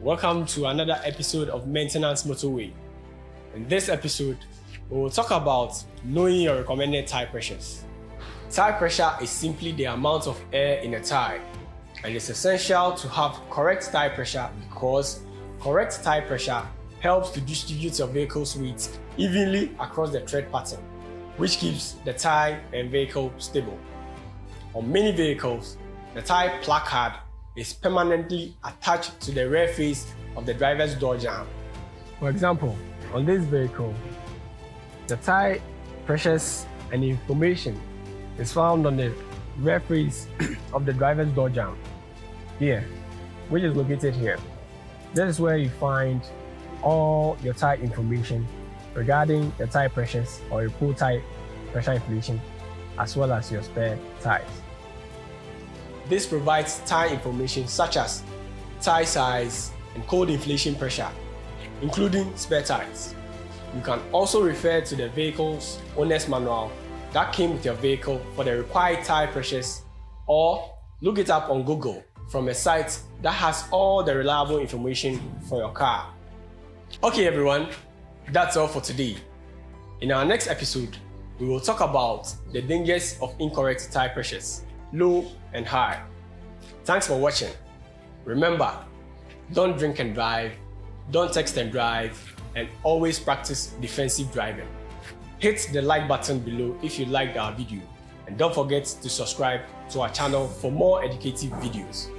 Welcome to another episode of Maintenance Motorway. In this episode, we will talk about knowing your recommended tire pressures. Tire pressure is simply the amount of air in a tire, and it's essential to have correct tire pressure because correct tire pressure helps to distribute your vehicle's weight evenly across the tread pattern, which keeps the tire and vehicle stable. On many vehicles, the tire placard is permanently attached to the rear face of the driver's door jamb. For example, on this vehicle, the tire pressures and information is found on the rear face of the driver's door jamb here, which is located here. This is where you find all your tire information regarding the tire pressures or your full tire pressure information, as well as your spare tires. This provides tire information such as tire size and cold inflation pressure, including spare tires. You can also refer to the vehicle's owner's manual that came with your vehicle for the required tire pressures, or look it up on Google from a site that has all the reliable information for your car. Okay everyone, that's all for today. In our next episode, we will talk about the dangers of incorrect tire pressures, low and high. Thanks for watching. Remember, don't drink and drive, don't text and drive, and always practice defensive driving. Hit the like button below if you liked our video, and don't forget to subscribe to our channel for more educative videos.